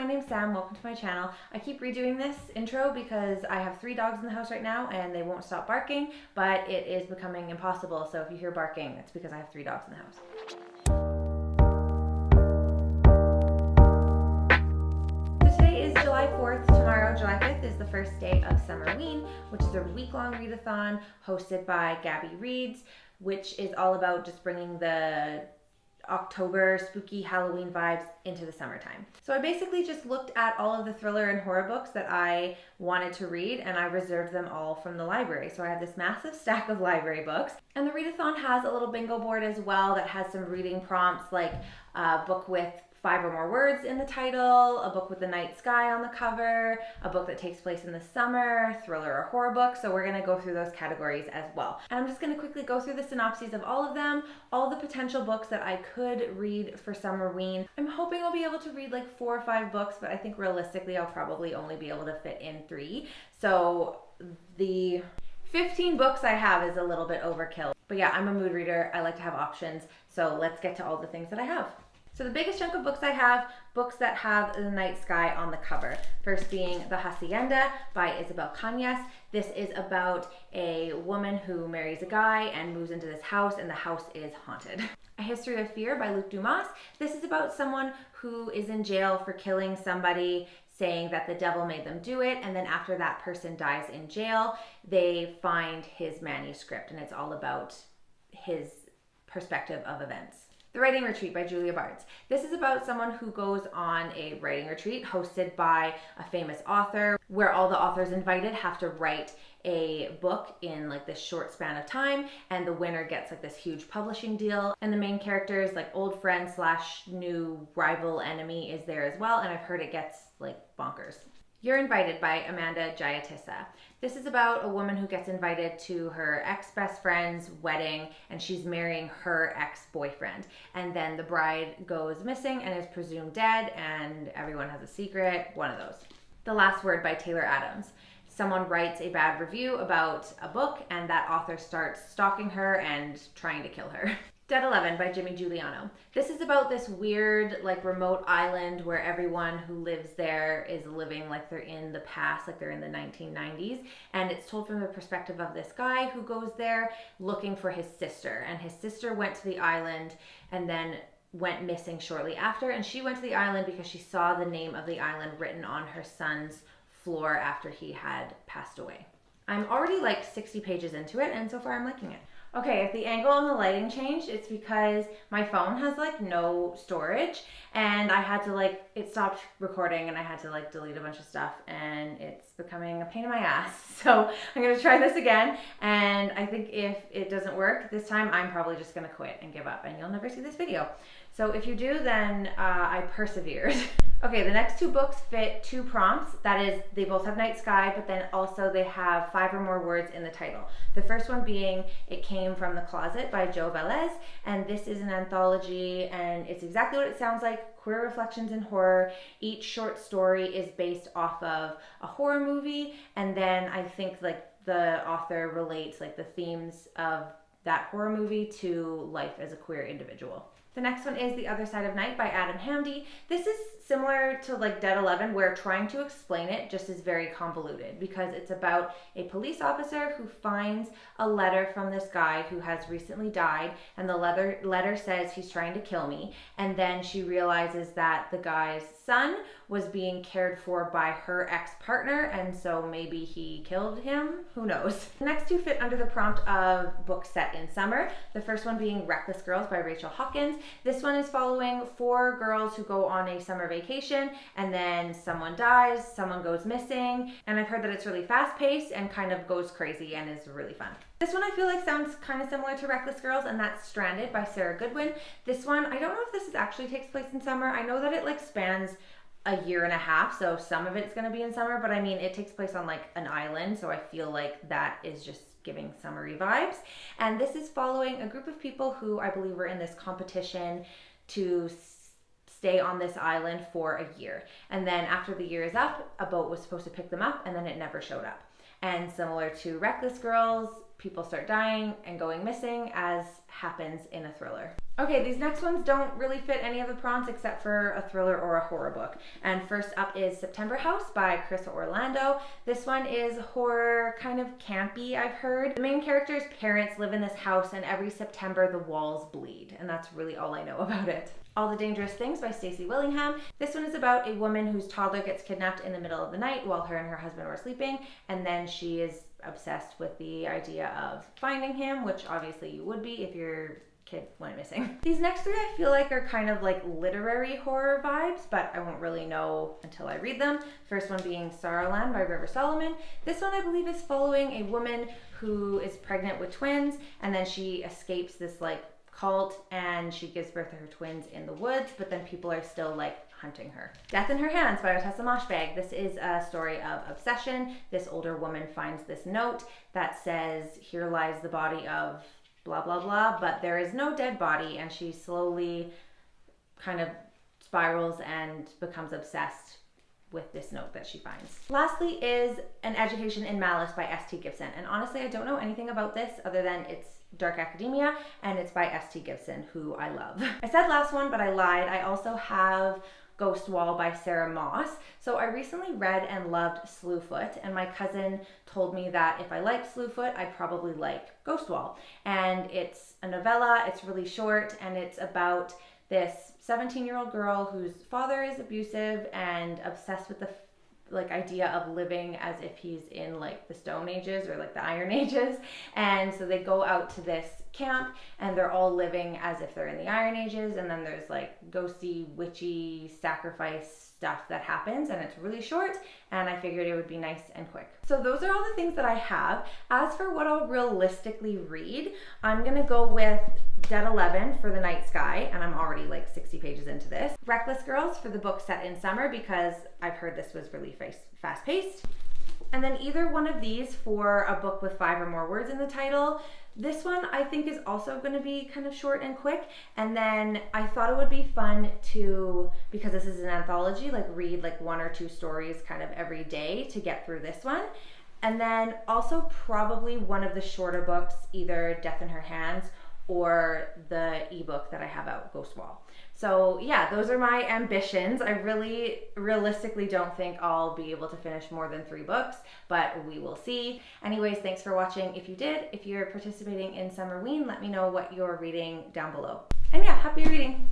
my name's Sam. Welcome to my channel. I keep redoing this intro because I have 3 dogs in the house right now and they won't stop barking, but it is becoming impossible. So if you hear barking, it's because I have 3 dogs in the house. So today is July 4th. Tomorrow, July 5th, is the first day of Summerween, which is a week-long readathon hosted by Gabby Reads, which is all about just bringing the October spooky Halloween vibes into the summertime. So I basically just looked at all of the thriller and horror books that I wanted to read and I reserved them all from the library. So I have this massive stack of library books, and the readathon has a little bingo board as well that has some reading prompts, like a book with 5 or more words in the title, a book with the night sky on the cover, a book that takes place in the summer, thriller or horror book. So we're gonna go through those categories as well. And I'm just gonna quickly go through the synopses of all of them, all the potential books that I could read for Summerween. I'm hoping I'll be able to read like 4 or 5 books, but I think realistically I'll probably only be able to fit in 3. So the 15 books I have is a little bit overkill. But yeah, I'm a mood reader. I like to have options. So let's get to all the things that I have. So the biggest chunk of books I have, books that have the night sky on the cover. First being The Hacienda by Isabel Cañas. This is about a woman who marries a guy and moves into this house, and the house is haunted. A History of Fear by Luc Dumas. This is about someone who is in jail for killing somebody, saying that the devil made them do it, and then after that person dies in jail, they find his manuscript, and it's all about his perspective of events. The Writing Retreat by Julia Barnes. This is about someone who goes on a writing retreat hosted by a famous author, where all the authors invited have to write a book in like this short span of time, and the winner gets like this huge publishing deal, and the main character's like old friend / new rival enemy is there as well, and I've heard it gets like bonkers. You're Invited by Amanda Jayatissa. This is about a woman who gets invited to her ex-best friend's wedding, and she's marrying her ex-boyfriend. And then the bride goes missing and is presumed dead, and everyone has a secret, one of those. The Last Word by Taylor Adams. Someone writes a bad review about a book, and that author starts stalking her and trying to kill her. Dead 11 by Jimmy Giuliano. This is about this weird like remote island where everyone who lives there is living like they're in the past, like they're in the 1990s, and it's told from the perspective of this guy who goes there looking for his sister, and his sister went to the island and then went missing shortly after, and she went to the island because she saw the name of the island written on her son's floor after he had passed away. I'm already like 60 pages into it, and so far I'm liking it. Okay, if the angle and the lighting changed, it's because my phone has like no storage, and I had to like, it stopped recording and I had to like delete a bunch of stuff, and it's becoming a pain in my ass. So I'm gonna try this again, and I think if it doesn't work this time, I'm probably just gonna quit and give up, and you'll never see this video. So if you do, then I persevered. Okay, the next 2 books fit 2 prompts. That is, they both have night sky, but then also they have 5 or more words in the title. The first one being It Came From the Closet by Jo Velez, and this is an anthology, and it's exactly what it sounds like, queer reflections in horror. Each short story is based off of a horror movie, and then I think like the author relates like the themes of that horror movie to life as a queer individual. The next one is The Other Side of Night by Adam Hamdy. This is similar to like Dead 11, where trying to explain it just is very convoluted, because it's about a police officer who finds a letter from this guy who has recently died, and the letter says he's trying to kill me, and then she realizes that the guy's son was being cared for by her ex-partner, and so maybe he killed him, who knows. The next 2 fit under the prompt of books set in summer, the first one being Reckless Girls by Rachel Hawkins. This one is following 4 girls who go on a summer vacation, and then someone dies, someone goes missing, and I've heard that it's really fast-paced and kind of goes crazy and is really fun. This one I feel like sounds kind of similar to Reckless Girls, and that's Stranded by Sarah Goodwin. This one, I don't know if this actually takes place in summer. I know that it like spans a year and a half, so some of it's going to be in summer, but I mean it takes place on like an island, so I feel like that is just giving summery vibes. And this is following a group of people who I believe were in this competition to stay on this island for a year, and then after the year is up, a boat was supposed to pick them up, and then it never showed up. And similar to Reckless Girls, people start dying and going missing, as happens in a thriller. Okay, these next ones don't really fit any of the prompts except for a thriller or a horror book. And first up is September House by Chris Orlando. This one is horror, kind of campy, I've heard. The main character's parents live in this house, and every September the walls bleed, and that's really all I know about it. All the Dangerous Things by Stacey Willingham. This one is about a woman whose toddler gets kidnapped in the middle of the night while her and her husband were sleeping, and then she is obsessed with the idea of finding him, which obviously you would be if your kid went missing. These next three I feel like are kind of like literary horror vibes, but I won't really know until I read them. First one being Sorrowland by River Solomon. This one I believe is following a woman who is pregnant with twins, and then she escapes this like cult and she gives birth to her twins in the woods, but then people are still like hunting her. Death in Her Hands by Otessa Moshbag. This is a story of obsession. This older woman finds this note that says, "Here lies the body of blah blah blah," but there is no dead body, and she slowly kind of spirals and becomes obsessed with this note that she finds. Lastly is An Education in Malice by S.T. Gibson, and honestly I don't know anything about this other than it's dark academia and it's by S.T. Gibson, who I love. I said last one, but I lied. I also have Ghost Wall by Sarah Moss. So I recently read and loved Slewfoot, and my cousin told me that if I liked Slewfoot, I'd probably like Ghost Wall. And it's a novella, it's really short, and it's about this 17-year-old girl whose father is abusive and obsessed with the like idea of living as if he's in like the Stone Ages or like the Iron Ages. And so they go out to this camp and they're all living as if they're in the Iron Ages, and then there's like ghosty, witchy sacrifice stuff that happens, and it's really short, and I figured it would be nice and quick. So those are all the things that I have. As for what I'll realistically read, I'm gonna go with Dead 11 for The Night Sky, and I'm already like 60 pages into this. Reckless Girls for the book set in summer, because I've heard this was really fast-paced. And then either one of these for a book with 5 or more words in the title. This one I think is also going to be kind of short and quick. And then I thought it would be fun to, because this is an anthology, like read like 1 or 2 stories kind of every day to get through this one. And then also probably one of the shorter books, either Death in Her Hands or the ebook that I have out, Ghost Wall. So yeah, those are my ambitions. I really realistically don't think I'll be able to finish more than 3 books, but we will see. Anyways, thanks for watching. If you did, if you're participating in Summerween, let me know what you're reading down below. And yeah, happy reading.